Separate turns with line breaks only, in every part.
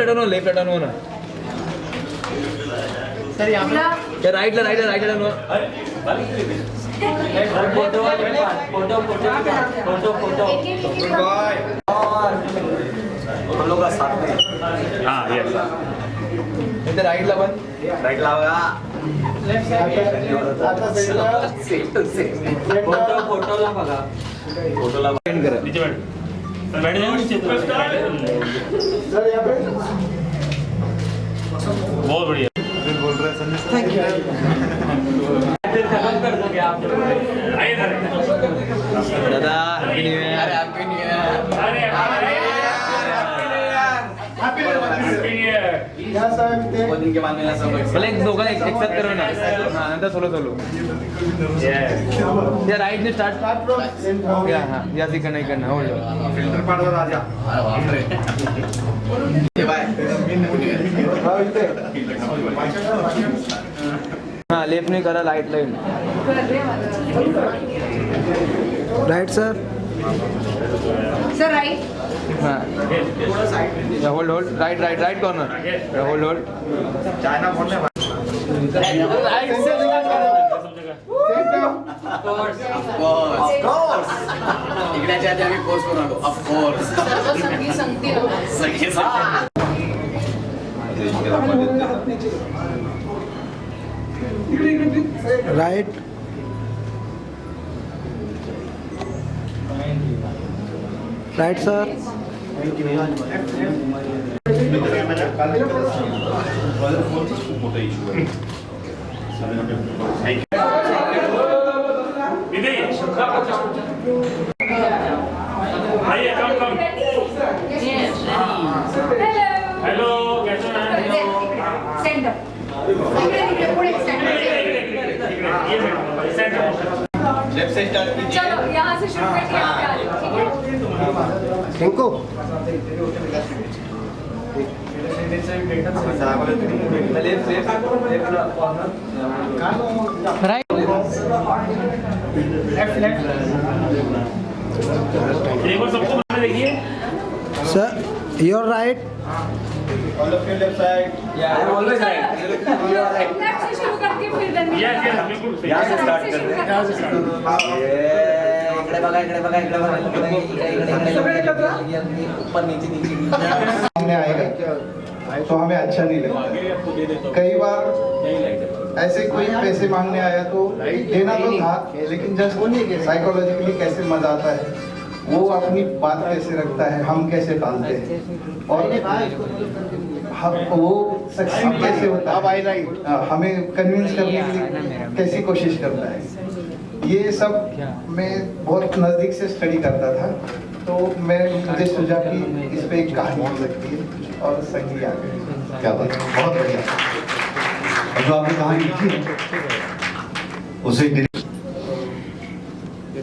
Left turn हो ना sir यहाँ पे राइट टर्न हो फोटो
हम लोग का साथ में
हाँ यस
इधर राइट लावा
लेफ्ट साइड फोटो ला बघा
एंड करा
नीचे बैठ जाओ नीचे
सर यहाँ पे
बहुत बढ़िया
बोल रहे हैं
थैंक यू
खत्म कर दोगे आप
आइए इधर
दादा happy new year
happy new year
happy
happy new year
क्या साहब
बहुत दिन के बाद मिला सब
भले एक दोघं एक साथ करो ना हां नंतर सोलो या राइट ने स्टार्ट या हां या इकडनं होल्ड
फिल्टर पाडवा राजा
बाय
हां लेफ्ट ने करा right line right sir
right
हां या होल्ड राइट कॉर्नर या होल्ड
चाइना बोलने
राइट से
ऑफ कोर्स इकड्याच्या आधी आम्ही कोर्स करून आलो ऑफ कोर्स
सगळी संगती
सगळे
राइट राइट सर
आइए कम हेलो कैसे हैं
स्टैंड अप पुढे स्टैंड
लेफ्ट से स्टार्ट कीजिए
चलो यहाँ से शुरू करके यहाँ पे आ जाओ ठीक है
इनको
एक बार सबको बनाने देखिए
sir your right
all of you left side या ऑलवेज राइट
लेफ्ट से शुरू करके फिर देन
यस बिल्कुल
यहाँ से स्टार्ट कर दे
यहाँ से
इकडे बघा ऊपर नीचे
सामने आएगा तो हमें अच्छा नहीं लगता। कई बार ऐसे कोई पैसे मांगने आया तो देना तो था, लेकिन जस्ट साइकोलॉजिकली कैसे मजा आता है, वो अपनी बात कैसे रखता है, हम कैसे टालते हैं और वो सक्सीड कैसे होता है, हमें कन्विंस करने के लिए कैसी कोशिश करता है, ये सब मैं बहुत नज़दीक से स्टडी करता था। तो मुझे सोचा कि इस पे एक कहानी हो सकती है और सही आ गई।
क्या बात है, बहुत बढ़िया। और जो आपने कहानी लिखी है उसे
ये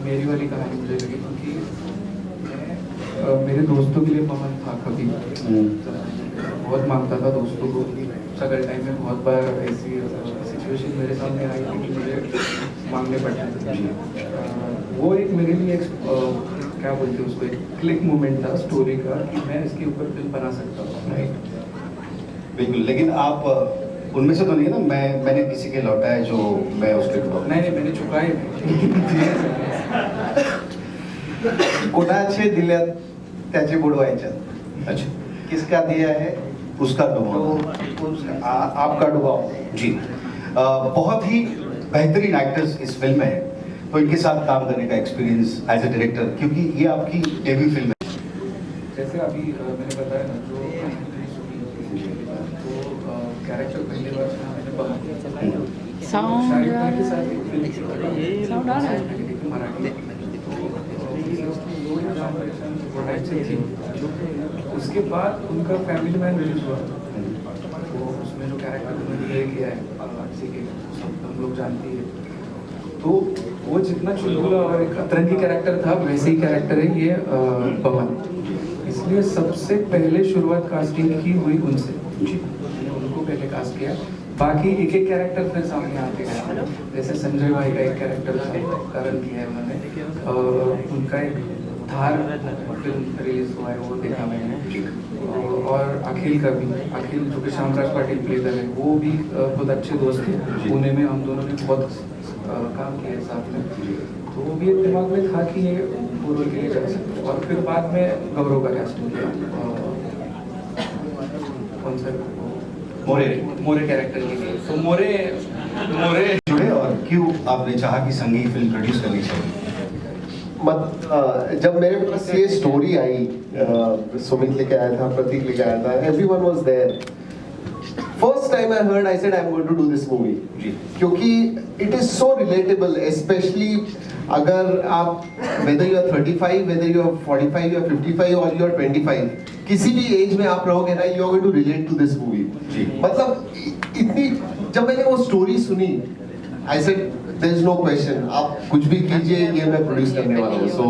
मेरी वाली कहानी मुझे लगी क्योंकि मैं मेरे दोस्तों के लिए पवन था कभी बहुत मांगता था दोस्तों को। स्ट्रगल टाइम में बहुत बार ऐसी सिचुएशन मेरे सामने आई थी कि मुझे मांगने पड़ते थे। वो एक मेरे लिए एक क्या बोलते हैं उसको, एक क्लिक मोमेंट था स्टोरी का कि मैं इसके ऊपर फिल्म बना सकता हूँ।
बिल्कुल, लेकिन आप उनमें से तो नहीं ना, मैंने किसी के लौटा है जो मैं उसके
नहीं मैंने चुकाए
कोणाचे दिल्यात त्याचे बुडवायच्यात।
अच्छा,
किसका दिया है
उसका डुबाओ,
आपका डुबाओ।
जी। बहुत ही बेहतरीन एक्टर्स इस फिल्म में है, तो इनके साथ काम करने का एक्सपीरियंस एज ए डायरेक्टर, क्योंकि ये आपकी डेब्यू फिल्म है।
जैसे अभी मैंने बताया ना, जो तो कैरेक्टर पहली बार मैंने
साउंड
के साथ एक फिल्म
साउंड आ रहा है
मराठी, उसके बाद उनका फैमिली मैन रिलीज हुआ। वो उसमें जो कैरेक्टर उन्होंने प्ले किया है सब हम लोग जानते हैं। तो वो जितना चुलबुला और एक अतरंगी कैरेक्टर था वैसे ही कैरेक्टर है ये पवन। इसलिए सबसे पहले शुरुआत कास्टिंग की हुई उनसे, उनको पहले कास्ट किया। बाकी एक एक कैरेक्टर फिर सामने आते गए। जैसे संजय भाई का एक कैरेक्टर था, करण किया है उन्होंने, उनका एक धार फिल्म रिलीज हुआ है, वो देखा मैंने। और अखिल का भी, अखिल जो कि श्यामराज पाटिल प्लेयर है, वो भी बहुत अच्छे दोस्त थे। पुणे में हम दोनों ने बहुत काम किया साथ में, तो वो भी एक दिमाग में था कि ये वो रोल के लिए जा सकते। और फिर बाद में गौरव का कैस्टिंग किया, कौन सा मोरे कैरेक्टर के लिए। तो मोरे
जुड़े और क्यों आपने चाहा कि संगीत फिल्म प्रोड्यूस करनी चाहिए?
जब मेरे पास ये स्टोरी आई, सुमित लेके आया था, प्रतीक लेके आया था, everyone was there. First time I heard, I said I am going to do this movie, क्योंकि it is so relatable, specially अगर आप whether you are 35, whether you are 45, you are 55 और यू आर 25, किसी भी as में आप रहोगे ना, you are going to relate to this movie. मतलब इतनी, जब मैंने वो स्टोरी सुनी, I said there is no question, आप कुछ भी कीजिए, ये मैं प्रोड्यूस करने वाला हूँ। So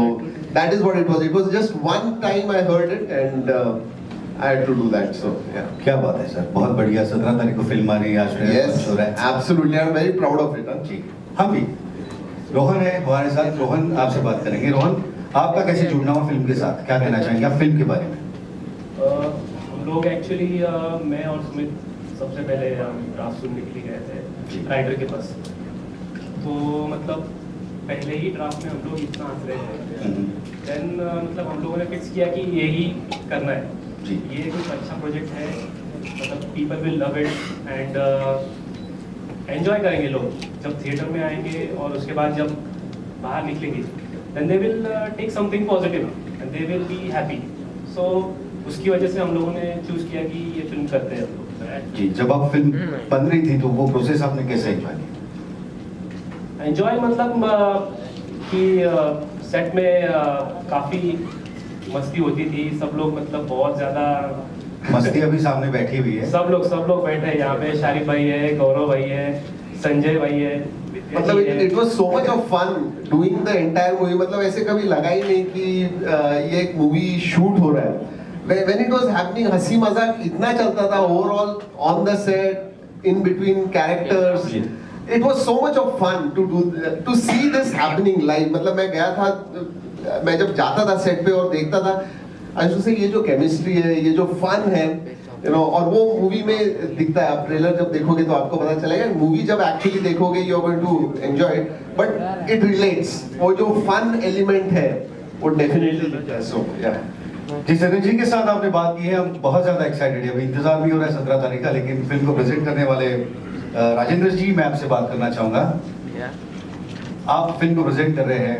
that is what it was. It was just one time I heard it and I had to do that. So yeah.
क्या बात है सर, बहुत बढ़िया। 17 तारीख को फिल्म आ रही है, आज
Yes,
हो रहा है।
absolutely. I'm very proud of it.
जी, हम भी। रोहन है हमारे साथ। रोहन, आपसे बात करेंगे। रोहन, आपका कैसे जुड़ना हुआ फिल्म के साथ, क्या कहना चाहेंगे आप फिल्म के बारे में?
हम लोग एक्चुअली मैं और सुमित सबसे पहले ड्राफ्ट सुनने के लिए गए थे राइटर के पास। तो मतलब पहले ही ड्राफ्ट में हम लोग इतना हंस रहे थे, देन मतलब हम लोगों ने फिक्स किया कि यही करना है, ये कुछ अच्छा प्रोजेक्ट है, मतलब people will love it and enjoy करेंगे लोग जब थिएटर में आएंगे, और उसके बाद जब बाहर निकलेंगे then they will take something positive and they will be happy. So उसकी वजह से हम लोगों ने चूज किया कि ये फिल्म करते हैं हम लोग।
जी, जब आप फिल्म बन रही थी तो वो प्रोसेस आपने कैसे एंजॉय किया?
एंजॉय मतलब कि सेट में काफ़ी मस्ती होती थी, सब लोग मतलब बहुत ज़्यादा
मस्ती अभी सामने बैठी हुई है,
सब लोग बैठे हैं यहाँ पे। शारिफ भाई है, गौरव भाई है, संजय भाई है।
मतलब it was so much of fun doing the entire movie. मतलब ऐसे कभी लगा ही नहीं कि ये एक मूवी शूट हो रहा है। When it was happening, हंसी मजाक इतना चलता था overall on the set, in between characters. It was so much of fun to see this happening live. मतलब मैं गया था, मैं जब जाता था सेट पे और देखता था, आई से ये जो केमिस्ट्री है, ये जो फन है, यू नो, और वो मूवी में दिखता है। आप ट्रेलर जब देखोगे तो आपको पता चलेगा, मूवी जब एक्चुअली देखोगे you are going to enjoy it, but it relates. वो जो फन एलिमेंट है वो डेफिनेटली दिखता है। सो या
जी, सनी जी के साथ आपने बात की है, हम बहुत ज्यादा एक्साइटेड है। अभी इंतजार भी हो रहा है 17 तारीख का, लेकिन फिल्म को प्रेजेंट करने वाले राजेंद्र जी, मैं आपसे बात करना चाहूंगा। आप फिल्म को प्रेजेंट कर रहे हैं,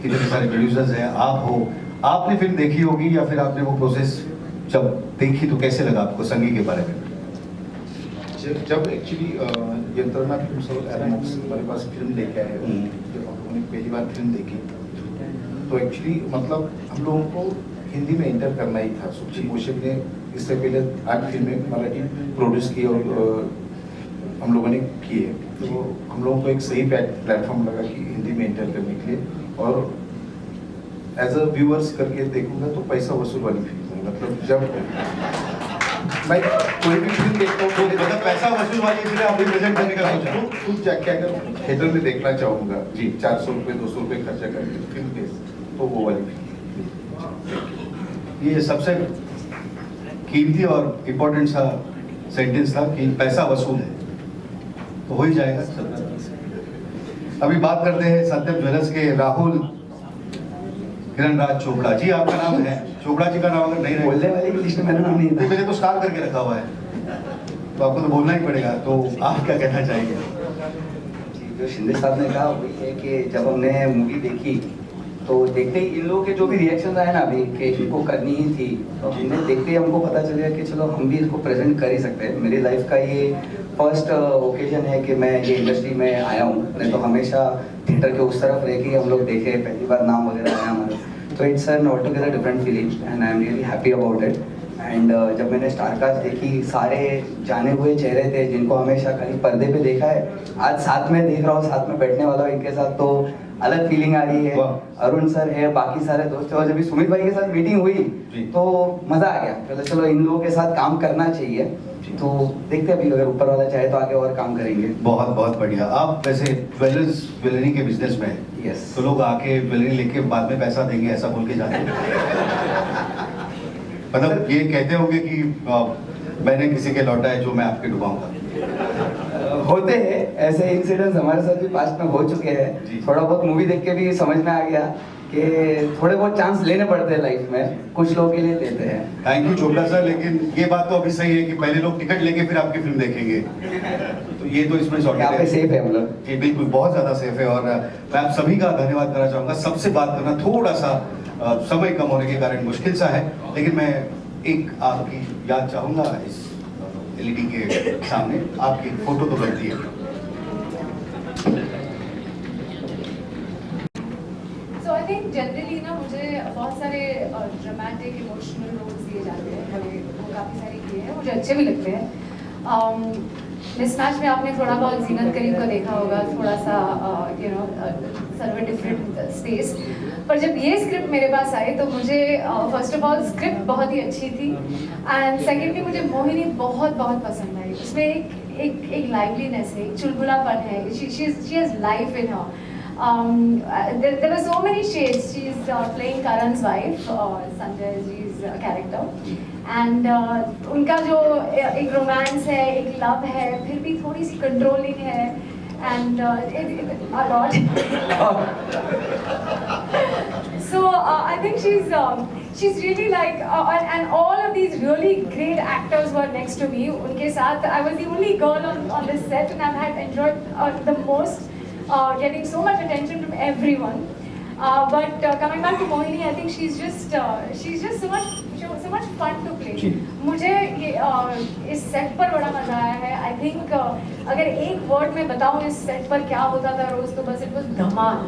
कितने सारे प्रोड्यूसर्स हैं, आप हो, आपने फिल्म देखी होगी या फिर आपने वो प्रोसेस जब देखी तो कैसे लगा आपको संगीत के बारे में?
जब एक्चुअली यंत्रणा फिल्म्स और एरोनॉक्स हमारे पास फिल्म लेके आए, जब हम लोगों ने पहली बार फिल्म देखी तो एक्चुअली मतलब हम लोगों को हिंदी में एंटर करना ही था। सुखी कौशिक ने इससे पहले 8 फिल्में मराठी प्रोड्यूस की और हम लोगों ने किए, तो हम लोगों को एक सही प्लेटफॉर्म लगा कि हिंदी में एंटर करने के लिए। और एज अ व्यूअर्स करके देखूंगा तो पैसा वसूल वाली फिल्म है। मतलब जब मैं कोई भी फिल्म देखता हूँ तो
मतलब पैसा वसूल वाली, इसलिए आप प्रेजेंट करने का सोचा?
खुद जाके अगर थिएटर में देखना चाहूँगा जी, 400 रुपये 200 रुपये खर्चा करके फिल्म के, तो वो वाली फिल्म।
ये सबसे कीमती और इम्पोर्टेंट सा सेंटेंस था कि पैसा वसूल है, तो हो ही जाएगा। अभी बात करते हैं सत्यम ज्वेलर्स के राहुल किरणराज चोपड़ा जी, आपका नाम है, चोपड़ा जी का नाम अगर नहीं
बोलने वाले की लिस्ट में मेरा नाम नहीं था।
मैंने तो स्टार करके रखा हुआ है, तो आपको तो बोलना ही पड़ेगा, तो आप क्या कहना चाहेंगे?
जो शिंदे साहब ने कहा वही है कि जब हमने मूवी देखी तो देखते ही इन लोगों के जो भी रिएक्शन आए ना अभी कि इनको करनी ही थी, तो हमने देखते ही हमको पता चल गया कि चलो हम भी इसको प्रेजेंट कर ही सकते हैं। मेरी लाइफ का ये फर्स्ट ओकेजन है कि मैं ये इंडस्ट्री में आया हूँ, नहीं तो हमेशा थिएटर के उस तरफ रह के हम लोग देखे, पहली बार नाम वगैरह आया हमारा, तो it's an all together different feeling and I am really happy about it. And जब मैंने स्टारकास्ट देखी, सारे जाने हुए चेहरे थे जिनको हमेशा खाली पर्दे पे देखा है, आज साथ में देख रहा हूँ, साथ में बैठने वाला हूँ इनके साथ, तो अलग फीलिंग आ रही है। अरुण सर है, बाकी सारे दोस्त हैं, और जब भी सुमित भाई के साथ मीटिंग हुई तो मजा आ गया, चलो इन लोगों के साथ काम करना चाहिए। तो देखते हैं अभी अगर ऊपर वाला चाहे तो आगे और काम करेंगे।
बहुत बहुत बढ़िया। आप वैसे ज्वेलरी के बिजनेस में हैं,
यस।
तो लोग आके ज्वेलरी लेके बाद में पैसा देंगे ऐसा बोल के जाते हैं। मतलब ये कहते होंगे कि मैंने किसी के लौटा है जो मैं आपके डुबाऊंगा।
होते हैं ऐसे इंसिडेंट्स, हमारे साथ भी पास्ट में हो चुके
जी।
हैं। थोड़ा बहुत मूवी देख के भी समझ में आ गया कि थोड़े बहुत चांस लेने पड़ते हैं लाइफ में, कुछ लोगों के लिए देते हैं।
थैंक यू चोपड़ा सर, लेकिन ये बात तो अभी सही है कि पहले लोग टिकट लेके फिर आपकी फिल्म देखेंगे, तो ये तो इसमें
यहाँ पे सेफ है हम लोग।
जी बिल्कुल, बहुत ज्यादा सेफ है। और मैं आप सभी का धन्यवाद करना चाहूंगा। सबसे बात करना थोड़ा सा समय कम होने के कारण मुश्किल सा है, लेकिन मैं एक आपकी याद चाहूंगा इस एलईडी के सामने। आपकी फोटो तो बनती है।
सो आई थिंक जनरली ना मुझे बहुत सारे ड्रामेटिक इमोशनल रोल्स दिए जाते हैं, वो काफ़ी सारे किए हैं, मुझे अच्छे भी लगते हैं। मिसमैच में आपने थोड़ा बहुत जीनत करीम को देखा होगा, थोड़ा सा सर्व डिफरेंट स्पेस। पर जब ये स्क्रिप्ट मेरे पास आई तो मुझे फर्स्ट ऑफ ऑल स्क्रिप्ट बहुत ही अच्छी थी, एंड सेकेंडली मुझे मोहिनी बहुत बहुत पसंद आई। उसमें एक लाइवलीनेस है, एक चुलबुलापन है, she has life in her. there were so many shades. She's playing Karan's wife, Sanjay ji's character, and उनका जो एक रोमांस है, एक लव है, फिर भी थोड़ी सी कंट्रोलिंग है, and a lot. So I think she's really like, and all of these really great actors were next to me. उनके साथ I was the only girl on this set, and I've had enjoyed the most. Getting so much attention from everyone, but coming back to Mohini, I think she's just so much fun to play. मुझे ये इस set पर बड़ा मजा आया है। I think अगर एक वर्ड में बताऊँ इस सेट पर क्या होता था रोज, तो बस it was Dhamaal.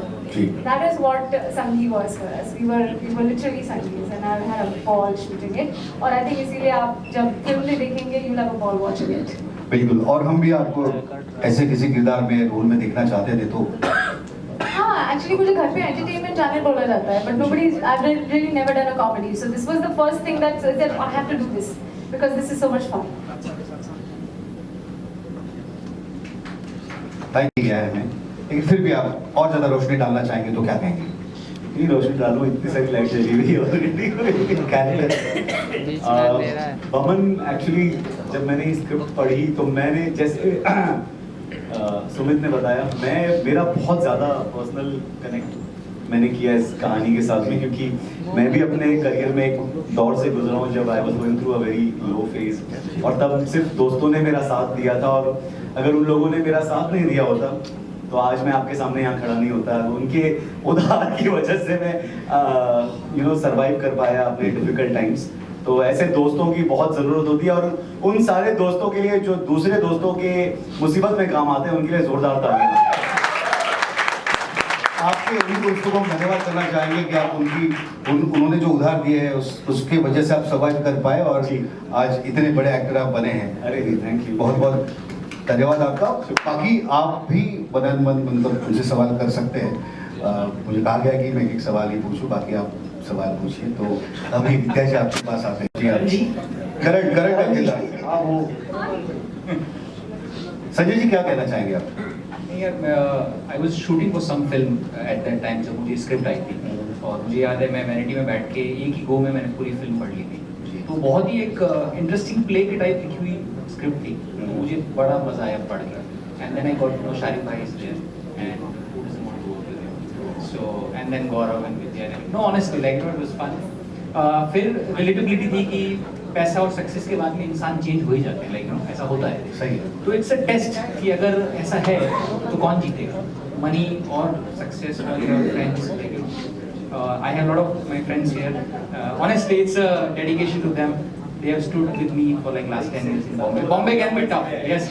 That is what Sangi was for us. We were literally Sangis, and I had a ball shooting it. और I think इसीलिए आप जब फिल्म में देखेंगे, you'll have a ball watching it.
बिल्कुल, और हम भी आपको ऐसे किसी किरदार में रोल में देखना चाहते थे तो
हाँ, एक्चुअली मुझे घर पे एंटरटेनमेंट चैनल बोला जाता है, but nobody, I've really never done a comedy, so this was the first thing that said that I have to do this because this is so much fun.
तय किया है हमें, लेकिन फिर भी आप और ज्यादा रोशनी डालना चाहेंगे तो क्या कहेंगे?
इतनी रोशनी डालो, इतनी सारी लाइट जली हुई है ऑलरेडी। बमन एक्चुअली जब मैंने ये स्क्रिप्ट पढ़ी तो मैंने जैसे सुमित ने बताया, मेरा बहुत ज़्यादा पर्सनल कनेक्ट मैंने किया इस कहानी के साथ में, क्योंकि मैं भी अपने करियर में एक दौर से गुजरा हूँ जब I was going through a very low phase, और तब सिर्फ दोस्तों ने मेरा साथ दिया था, और अगर उन लोगों ने मेरा साथ नहीं दिया होता तो आज मैं आपके सामने यहाँ खड़ा नहीं होता। उनके उधार की वजह से मैं सरवाइव कर पाया अपने डिफिकल्ट टाइम्स। तो ऐसे दोस्तों की बहुत ज़रूरत होती है, और उन सारे दोस्तों के लिए जो दूसरे दोस्तों के मुसीबत में काम आते हैं, उनके लिए जोरदार तालियां।
आपके उन्हीं दोस्तों को हम धन्यवाद करना चाहेंगे कि आप उन्होंने जो उधार दिए है उसके वजह से आप सर्वाइव कर पाए और आज इतने बड़े एक्टर आप बने हैं।
अरे थैंक यू,
बहुत बहुत धन्यवाद आपका। बाकी आप भी मतलब उनसे सवाल कर सकते हैं। मुझे कहा गया कि मैं एक सवाल ही पूछूं, बाकी आप सवाल पूछिए। तो अभी विद्या जी आपके पास आते हैं। जी करेक्ट संजय जी क्या कहना चाहेंगे आप?
I was shooting for some film at that time जब मुझे स्क्रिप्ट आई थी, और मुझे याद है मैं वैनिटी में बैठ के एक ही गो में मैंने पूरी फिल्म पढ़ ली थी। तो बहुत ही एक इंटरेस्टिंग प्ले के टाइप लिखी हुई स्क्रिप्ट थी, तो मुझे बड़ा मजा आया पढ़ के। And then I got to know Shariq भाई is there and who doesn't want to work with him. So and then Gaurav and Vidya. No, honestly, like it was fun. फिर रिलेटेबिलिटी थी कि पैसा और सक्सेस के बाद में इंसान चेंज हो ही जाते हैं, लाइक ऐसा होता है।
सही है।
तो इट्स अ टेस्ट कि अगर ऐसा है तो कौन जीतेगा, मनी और सक्सेस और your friends. I have a lot of my friends here. Honestly, it's a dedication to them. They have stood with me for like last 10 years in Bombay. Bombay can be tough. Yes.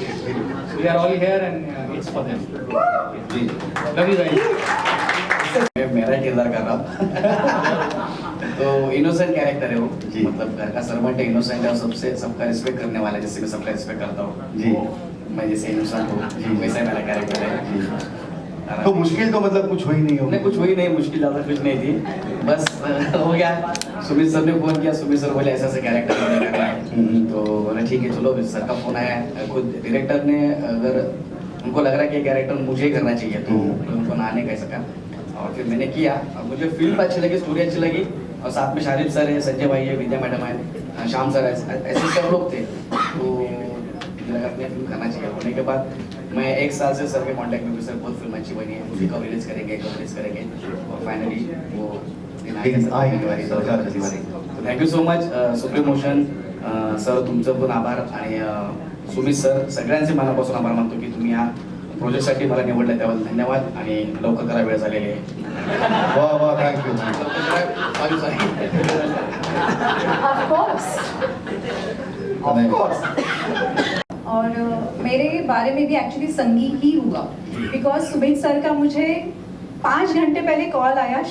So we are all here and it's for them. Love you guys.
मेरा किरदार कर रहा तो innocent character है वो, मतलब घर का सर्वेंट है, इनोसेंट है और सबका रिस्पेक्ट करने वाला है, जैसे मैं सबका रिस्पेक्ट करता हूँ जी। मैं जैसे इनोसेंट हूँ वैसा मेरा कैरेक्टर है।
तो मुश्किल तो मतलब कुछ हुई नहीं होगी?
कुछ हुई नहीं, मुश्किल ज़्यादा कुछ नहीं थी, बस हो गया। सुमित सर ने फोन किया, सुमित सर बोले ऐसा कैरेक्टर करना है, तो बोला ठीक है चलो सर का फोन आया, खुद डायरेक्टर ने अगर उनको लग रहा है कि कैरेक्टर मुझे ही करना चाहिए तो उनको ना आने कह सका, और फिर मैंने किया। और मुझे फिल्म अच्छी लगी, स्टोरी अच्छी लगी, और साथ में शाहिद सर है, संजय भाई है, विद्या मैडम है, श्याम सर है, ऐसे सब लोग थे। तो मुझे लगा अपनी फिल्म करना चाहिए। होने के बाद मैं 1 साल से सर के कॉन्टैक्ट में, सर बहुत फिल्म अच्छी बनी है, उसी कब रिलीज करेंगे और फाइनली वो दिन आई। Thank you so much supreme motion sir, तुमचं पण आभार, आणि सुमित सर सगळ्यांचे मनापासून आभार मानतो की तुम्ही या प्रोजेक्टसाठी मला निवडलं, त्याबद्दल धन्यवाद, आणि लवकर करा, वेळ झालेली आहे।
वाह वाह, थँक्यू।
Of course. और मेरे बारे में भी एक्चुअली संगीत ही हुआ, बिकॉज सुमित सर का मुझे 5 घंटे पहले कॉल आया,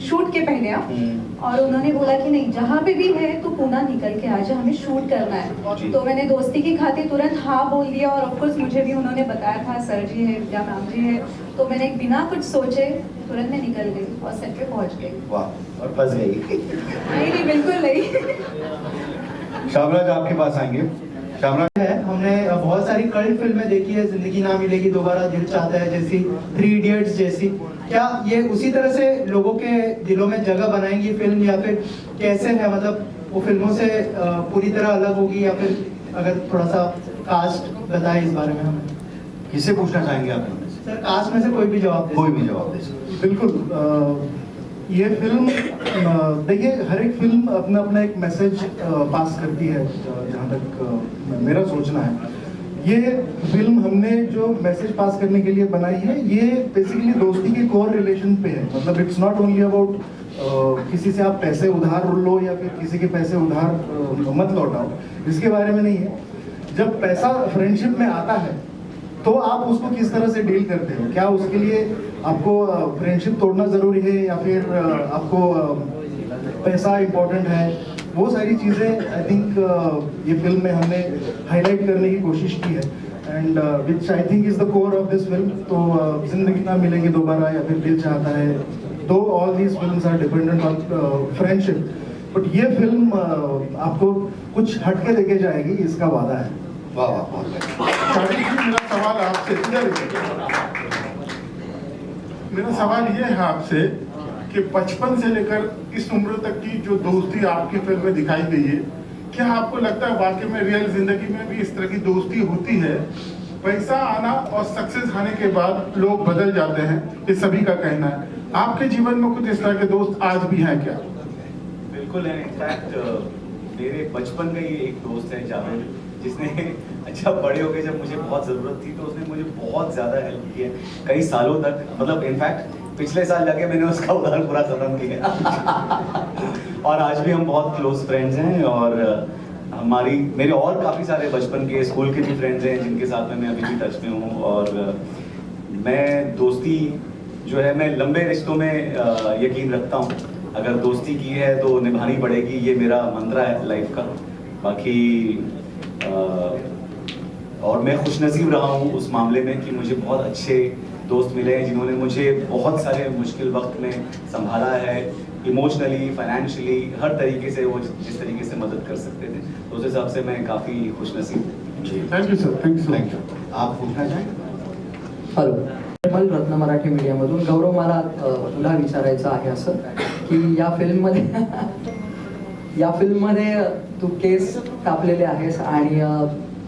शूट के पहले, और उन्होंने बोला कि नहीं जहाँ पे भी है तो पुणे निकल के आजा, हमें शूट करना है। तो मैंने दोस्ती की खातिर तुरंत हाँ बोल दिया, और ऑफकोर्स मुझे भी उन्होंने बताया था सर जी है, विद्या मैम जी है, तो मैंने बिना कुछ सोचे तुरंत में निकल गई और सेट पे पहुंच गई।
वाह, और फंस गई।
नहीं बिल्कुल नहीं।
शामराज आपके पास आएंगे। शामराज
है, हमने बहुत सारी कल्ट फिल्में देखी है, जिंदगी ना मिलेगी दोबारा, दिल चाहता है जैसी, 3 इडियट्स जैसी। क्या ये उसी तरह से लोगों के दिलों में जगह बनाएंगी फिल्म, या फिर कैसे है, मतलब वो फिल्मों से पूरी तरह अलग होगी, या फिर अगर थोड़ा सा कास्ट बताए इस बारे में हमें।
किसे पूछना चाहेंगे आप?
सर कास्ट में से कोई भी जवाब दे।
कोई भी जवाब दे सकते।
बिल्कुल, ये फिल्म देखिए, हर एक फिल्म अपना अपना एक मैसेज पास करती है, जहाँ तक मेरा सोचना है। ये फिल्म हमने जो मैसेज पास करने के लिए बनाई है, ये बेसिकली दोस्ती के कोर रिलेशन पे है। मतलब इट्स नॉट ओनली अबाउट किसी से आप पैसे उधार लो या फिर किसी के पैसे उधार मत लौटाओ, इसके बारे में नहीं है। जब पैसा फ्रेंडशिप में आता है तो आप उसको किस तरह से डील करते हो, क्या उसके लिए आपको फ्रेंडशिप तोड़ना ज़रूरी है या फिर आपको पैसा इम्पोर्टेंट है, वो सारी चीज़ें आई थिंक ये फिल्म में हमने हाईलाइट करने की कोशिश की है, and which I think is the core of this film. तो जिंदगी ना मिलेगी दोबारा या फिर दिल Chahta Hai, though all these films are dependent on friendship, but ये फिल्म आपको कुछ हटके लेके जाएगी, इसका वादा है।
वाह वाह, बहुत
शादी जी, मेरा सवाल आपसे मेरा सवाल ये है आपसे कि बचपन से लेकर इस उम्र तक की जो दोस्ती आपकी फिल्म में दिखाई गई है, क्या आपको लगता है वाकई में रियल जिंदगी में भी इस तरह की दोस्ती होती है? पैसा आना और सक्सेस आने के बाद लोग बदल जाते हैं, ये सभी का कहना है। आपके जीवन में कुछ इस तरह के दोस्त आज भी हैं क्या?
बिल्कुल है। इनफैक्ट मेरे बचपन का ही एक दोस्त है जावेद, जिसने अच्छा बड़े हो गए जब मुझे बहुत ज़रूरत थी तो उसने मुझे बहुत ज़्यादा हेल्प किया कई सालों तक। मतलब इनफैक्ट पिछले साल जाके मैंने उसका उधार पूरा खत्म किया और आज भी हम बहुत क्लोज फ्रेंड्स हैं। और मेरे और काफ़ी सारे बचपन के स्कूल के भी फ्रेंड्स हैं जिनके साथ में मैं अभी भी टच में हूँ। और मैं दोस्ती जो है, मैं लंबे रिश्तों में यकीन रखता हूँ। अगर दोस्ती की है तो निभानी पड़ेगी, ये मेरा मंत्रा है लाइफ का। बाकी और मैं खुशनसीब रहा हूँ उस मामले में कि मुझे बहुत अच्छे दोस्त मिले हैं जिन्होंने मुझे बहुत सारे मुश्किल वक्त में संभाला है, इमोशनली, फाइनेंशियली, हर तरीके से। वो जिस तरीके से मदद कर सकते थे, तो उस हिसाब से मैं काफ़ी खुशनसीब हूँ।
Thank you sir, thank you.
आप पूछना चाहेंगे?
हॅलो, निर्मल रत्न मराठी मीडियामधून। गौरव, मला तुला विचारायचं आहे असं की या फिल्ममध्ये तू केस कापलेले आहेस, आणि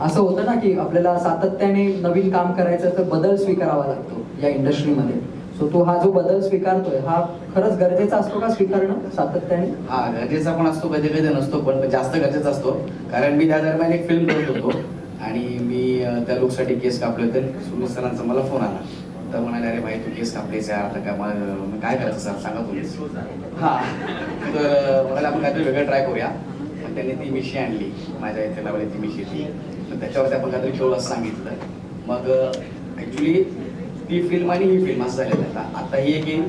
असं होतं ना की आपल्याला सातत्याने नवीन काम करायचं तर बदल स्वीकारावा लागतो या इंडस्ट्रीमध्ये। सो तू हा जो बदल स्वीकारतोय, हा खरंच गरजेचा असतो का स्वीकारणं सातत्याने?
हा गरजेचा पण असतो, कधी कधी नसतो, पण जास्त गरजेचा असतो। कारण मी त्या दरम्यान एक फिल्म करत होतो आणि मी त्या लोकसाठी केस कापले होते। सुमित सरांचा मला फोन आला, तर म्हणाले अरे भाई तू केस कापलेस यार, आता काय मला काय करायचं सर सांगा तुम्ही। हां, तर म्हणाले आपण काहीतरी वेगळं ट्राय करूया। मग त्यांनी ती मिशी आणली, माझ्या इथे लावली ती मिशी ती, तर त्याच्यावरती आपण काहीतरी खेळ असं सांगितलं। मग ॲक्च्युली ती फिल्म आणि ही फिल्म असं झालेलं आहे। आता ही एक येईल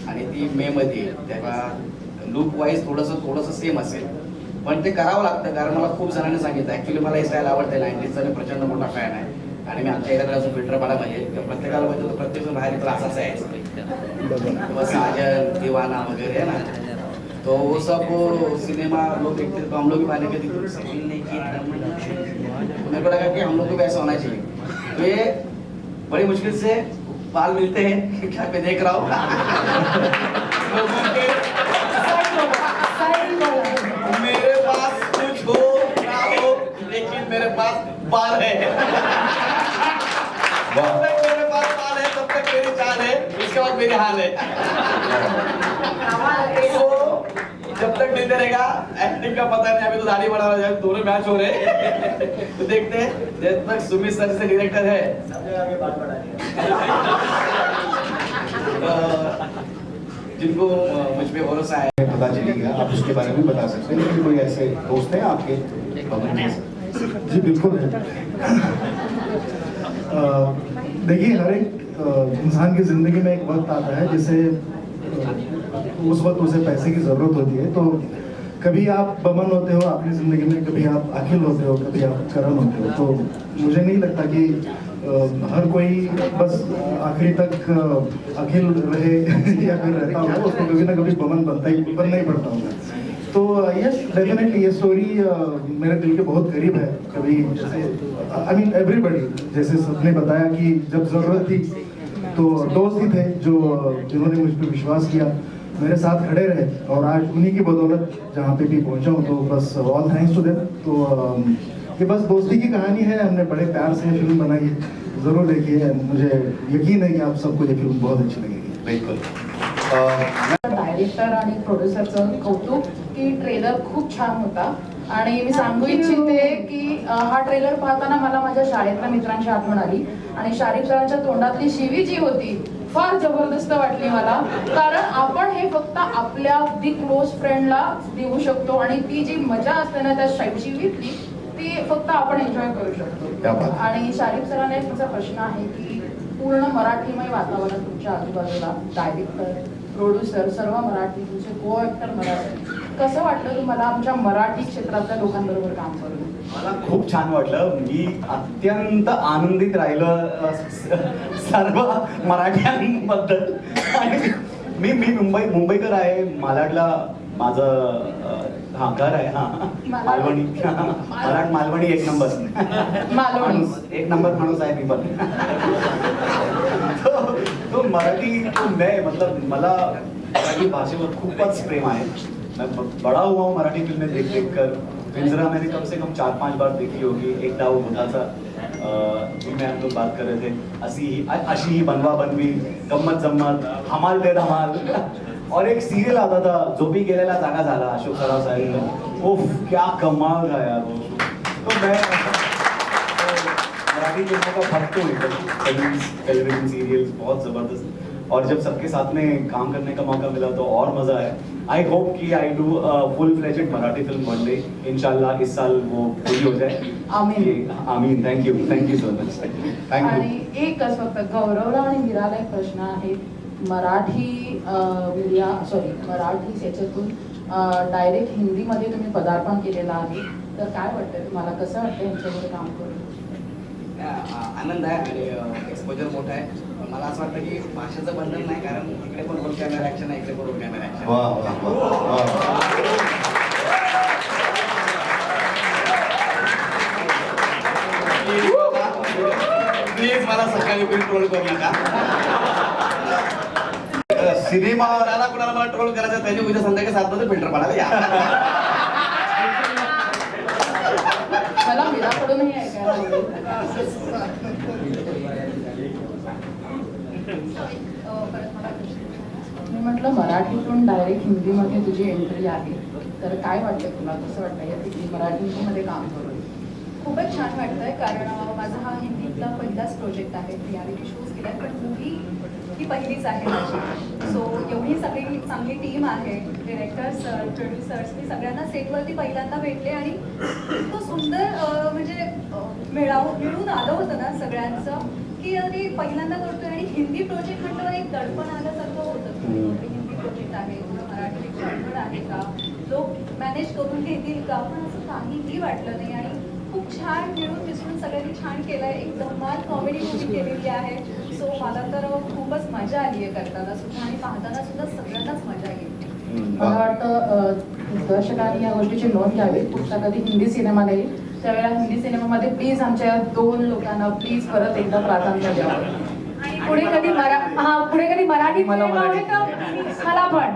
आणि ती मेमध्ये येईल, त्याला लुक वाईज थोडंसं सेम असेल, पण ते करावं लागतं। कारण मला खूप जणांनी सांगितलं, ॲक्च्युली मला हे स्टाईल आवडते, 90sचा मी प्रचंड मोठा फॅन आहे आणि मी आमच्या एरियात अजून फिल्टर पाडा पाहिजे, प्रत्येकाला पाहिजे, प्रत्येक जण बाहेर तर असाच आहे, साजन दिवाना वगैरे आहे ना,
तो वो सब सिनेमा लोग देखते थे, तो हम लोग भी पहले के सेटिंग नहीं की, तो मेरे को लगा कि हम लोग को भी ऐसा होना चाहिए। तो ये बड़ी मुश्किल से बाल मिलते हैं, क्या मैं देख रहा हूँ लोगों के, मेरे पास कुछ हो ना हो, लेकिन मेरे पास बाल है। जब तक मेरे पास बाल है तब तक मेरी जान है, इसके बाद मेरी हाल है। तो जब तक मिलते रहेगा, एक्टिंग का पता नहीं, अभी तो दाढ़ी बढ़ा रहा है, दोनों मैच हो रहे हैं। तो देखते हैं, जब तक सुमित सर से डायरेक्टर है, जिनको मुझ पे भरोसा है,
पता चलेगा, आप उसके बारे में बता सकते हैं। लेकिन कोई ऐसे दोस्त हैं आपके?
जी बिल्कुल है। देखिए, हर एक इंसान की जिंदगी में एक वक्त आता है जिसे उस वक्त उसे पैसे की जरूरत होती है। तो कभी आप बमन होते हो अपनी जिंदगी में, कभी आप अखिल होते हो, कभी आप करण होते हो। तो मुझे नहीं लगता कि हर कोई बस आखिरी तक अखिल रहे या फिर रहता होगा, उसको कभी ना कभी बनना ही पड़ता होगा। तो यस, डेफिनेटली ये स्टोरी मेरे दिल के बहुत करीब है। कभी जैसे आई मीन एवरीबडी, जैसे सबने बताया कि जब ज़रूरत थी तो दोस्त ही थे जिन्होंने मुझ पर विश्वास किया, मेरे साथ खड़े रहे, और आज उन्हीं की बदौलत जहाँ पे भी पहुँचा हूँ। तो बस ऑल थैंक्स टू देम। तो ये बस दोस्ती की कहानी है, हमने बड़े प्यार से फिल्म बनाई है, ज़रूर देखिए। मुझे यकीन है कि आप सबको ये फिल्म बहुत अच्छी लगेगी।
बिल्कुल।
डायरेक्टर आणि प्रोड्युसरचं कौतुक की ट्रेलर खूप छान होता, आणि मी सांगू इच्छिते की हा ट्रेलर पाहताना मला माझ्या शाळेतल्या मित्रांची आठवण आली, आणि शारीफ सरांच्या तोंडातली शिवी जी होती फार जबरदस्त वाटली मला, कारण आपण हे फक्त आपल्या अगदी क्लोज फ्रेंडला देऊ शकतो, आणि ती जी मजा असते ना त्या शिवीतली, ती फक्त आपण एन्जॉय करू शकतो. आणि शारीफ सरांना एक तुमचा प्रश्न आहे की पूर्ण मराठीमय वातावरण तुमच्या आजूबाजूला, डायरेक्टर, प्रोड्युसर सर्व मराठी, तुमचे को ॲक्टर मराठी, कसं वाटलं तुम्हाला आमच्या मराठी क्षेत्रातल्या लोकांबरोबर काम करून?
मला खूप छान वाटलं. मी अत्यंत आनंदित राहिलं सर्व मराठ्यांबद्दल. आणि मी मुंबईकर आहे, मालाडला माझं घर आहे. मालवणी, मालवणी एक नंबर माणूस आहे मी पण. तो मराठी मतलब मला मराठी भाषेवर खूपच प्रेम आहे. मैं बड़ा हुआ हूँ मराठी फिल्में देख कर. पिंजरा मैंने कम से कम 4-5 बार देखी होगी. एकदा वो भूताचा जिनमें हम लोग बात कर रहे थे, अशी ही बनवा बनवी, गम्मत जम्मत, हमाल दे धमाल, और एक सीरियल आता था झोपी गेलेला जागा झाला, अशोक सराफ साहेब का. उफ, क्या कमाल था यार वो. तो मैं मराठी फिल्मों का भक्त हूँ. टेलीविजन सीरियल्स बहुत जबरदस्त, और जब सबके साथ में काम करने का मौका मिला तो और मजा आया. आई होप कि I do full fledged Marathi film one day. इंशाल्लाह इस साल वो पूरी हो जाए. आमीन. आमीन. Thank you so much. Thank you.
आणि एकच फक्त गौरवला आणि मीराला एक प्रश्न आहे. मराठी याच्यातून डायरेक्ट हिंदीमध्ये तुम्ही पदार्पण केलेलं आहे, तर काय वाटतंय तुम्हाला, कसं वाटतं यांच्याबरोबर काम करून?
आनंद आहे आणि एक्सपोजर मोठा आहे. मला असं वाटतं की भाषेचं बंधन नाही, कारण इकडे पण रोल कॅमेरा ऍक्शन आहे, इकडे पण रोल कॅमेरा ऍक्शन. प्लीज मला सकाळी कोणी ट्रोल करू नका.
सिनेमा
कुणाला मला ट्रोल करायचं त्याची उद्या संध्याकाळी 7 वाजता फिल्टर मारायला या.
मला मीराकडूनही ऐकायला मी म्हटलं मराठीतून डायरेक्ट हिंदीमध्ये तुझी एंट्री आहे, तर काय वाटतं तुला, कसं वाटतं या मराठीमध्ये काम करून?
खूपच छान वाटतंय, कारण माझा हा हिंदीतला पहिलाच प्रोजेक्ट आहे. रियालिटी शोज केलाय, पण मूवी ही पहिलीच आहे माझी. सो एवढी सगळी चांगली टीम आहे, डिरेक्टर्स, प्रोड्युसर्स, मी सगळ्यांना सेटवरती पहिल्यांदा भेटले, आणि इतकं सुंदर म्हणजे मिळून आलं होतं ना सगळ्यांचं, की अरे पहिल्यांदा करतोय. आणि हिंदी प्रोजेक्ट म्हटल्यावर एक दडपण आल्यासारखं होतं. हिंदी प्रोजेक्ट आहे, मराठी गडबड आहे का, लोक मॅनेज करून घेतील का, पण असं काहीही वाटलं नाही. आणि खूप छान मिळून मिसळून सगळ्यांनी छान केलंय. एक धमाल कॉमेडी मूवी केलेली आहे. सो मला तर खूपच मजा आली आहे करताना सुद्धा, आणि पाहताना सुद्धा सगळ्यांनाच मजा येईल.
मला वाटतं दर्शकांनी या गोष्टीची नोंद घ्यावी. पुढचा कधी हिंदी सिनेमा नाही त्यावेळेला हिंदी सिनेमामध्ये प्लीज आमच्या 2 लोकांना प्लीज परत एकदा प्राधान्य द्यावं. पुढे कधी मराठी सिनेमा होईल तर मला पण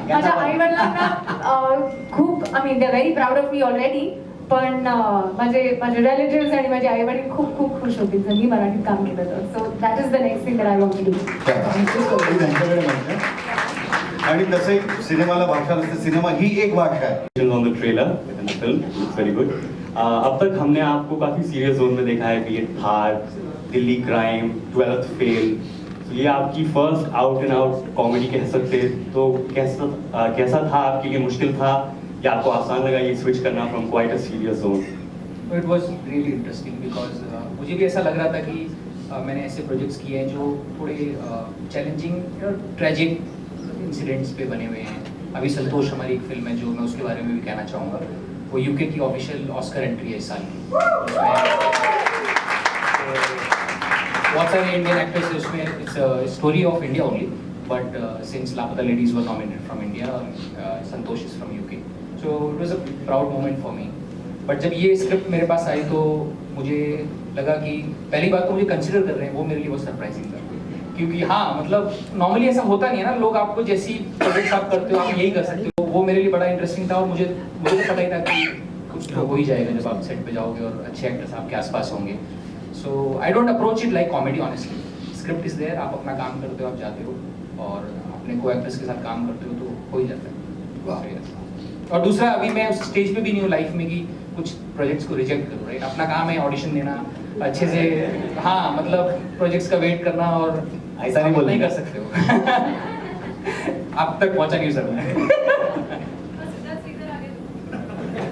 माझ्या आई वडिलांना खूप I mean they very proud of me already. पण माझे रिलेटिव्स आणि माझे आई वडील खूप खूप खुश होतील जर मी मराठीत काम केलं तर. So that is the next thing that I want to do.
त्यांच्याकडे म्हणते आणि तसंही सिनेमाला भाषा नसते, सिनेमा ही एक भाषा है.
On the trailer film very good. अब तक हमने आपको काफी सीरियस जोन में देखा है, B it Thar, Delhi crime, 12th fail. तो ये आपकी first out and out comedy कह सकते हैं. तो कैसा था आपके लिए? मुश्किल था या आपको आसान लगा ये स्विच करना from quite a serious zone?
It was really interesting because मुझे भी ऐसा लग रहा था कि मैंने ऐसे प्रोजेक्ट्स किए हैं जो थोड़े चैलेंजिंग और ट्रेजिक इंसिडेंट्स पे बने हुए हैं. अभी संतोष हमारी एक फिल्म है जो मैं उसके बारे में भी कहना चाहूँगा. वो यूके की ऑफिशियल ऑस्कर एंट्री है इस साल की. बहुत सारे इंडियन एक्टर्स हैं उसमें. It's story of India only but since Laapataa Ladies were nominated from India, Santosh is from UK. So it was a proud moment for me. But जब ये स्क्रिप्ट मेरे पास आई तो मुझे लगा कि पहली बात तो मुझे कंसिडर कर रहे हैं वो मेरे लिए बहुत सरप्राइजिंग था. क्योंकि हाँ मतलब नॉर्मली ऐसा होता नहीं है ना, लोग आपको जैसी प्रोजेक्ट्स आप करते हो आप यही कर सकते हो. वो मेरे लिए बड़ा इंटरेस्टिंग था और मुझे तो पता ही था कि कुछ तो हो ही जाएगा जब आप सेट पे जाओगे और अच्छे एक्टर्स आपके आसपास होंगे. So I don't approach it like comedy honestly. Script is there, आप अपना काम करते हो, आप जाते हो और अपने को एक्टर्स के साथ काम करते हो तो हो ही जाता है. और दूसरा अभी मैं उस स्टेज पे भी नहीं हूँ लाइफ में कि कुछ प्रोजेक्ट्स को रिजेक्ट करूँ. राइट, अपना काम है ऑडिशन देना अच्छे से. हाँ मतलब प्रोजेक्ट्स का वेट करना और
ऐसा नहीं
कर सकते हो. आप तक पहुंचा नहीं सर मैं.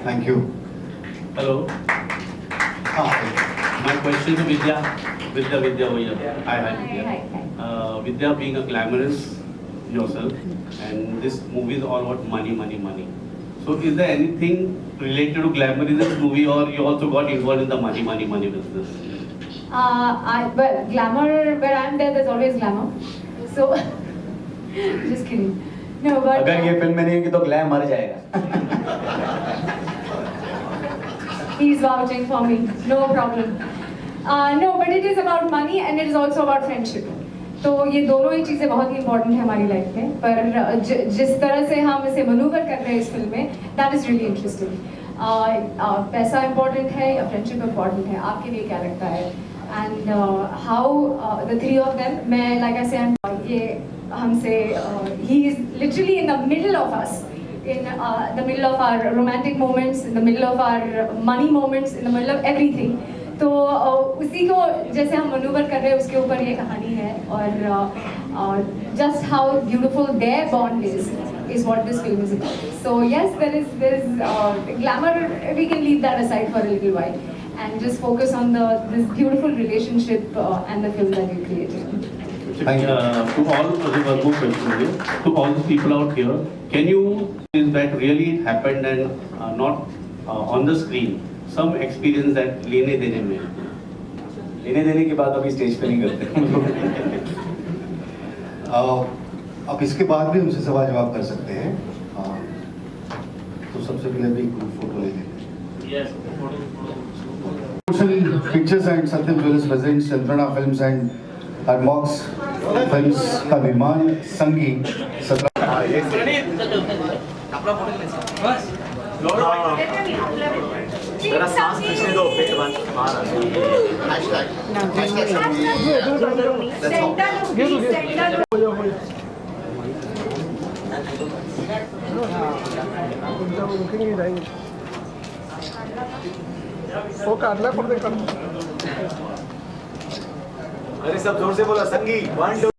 Thank you.
Hello, my question to Vidya Vidya. Hi. Vidya, being a glamorous yourself, and this movie is all about money. So, is there anything related to glamour in this movie, or you also got involved in the money business?
Well, glamour, where I'm there, there's always glamour. So, just kidding. No, but
अगर ये film में नहीं होगी तो glam मर जाएगा.
he's vouching for me. No problem. No, but it is about money and it is also about friendship. तो ये दोनों ही चीज़ें बहुत ही इंपॉर्टेंट है हमारी लाइफ में. पर जिस तरह से हम इसे मनूवर कर रहे हैं इस फिल्म में, दैट इज़ रियली इंटरेस्टिंग. पैसा इम्पोर्टेंट है या फ्रेंडशिप इम्पोर्टेंट है, आपके लिए क्या लगता है? And how the three of them, मैं लाइक आई सेड ये हमसे he is literally in the middle of us, in the middle of our romantic moments, in the middle of our money moments, in the middle of everything. तो उसी को जैसे हम manoeuvre कर रहे हैं उसके ऊपर ये कहानी है. और just how beautiful their bond is what this film is about. So yes, there is glamour. We can leave that aside for a little while and just focus on this beautiful relationship and the film that we created.
To all one more question, to all the people out here, can you is that really happened and not on the screen, some experience that लेने देने
की बात अभी stage पे नहीं करते.
अब इसके बाद भी उनसे सवाल जवाब कर सकते हैं. तो सबसे पहले भी ग्रुप फोटो ले लेते हैं. Pictures and Satyam jewellers presents Chandrana films and अरमॉक्स फिल्म्स का निर्माण संगी
17 सांस खींचने दो, पेट बंद अरे सब जोर से बोला संगी 1 2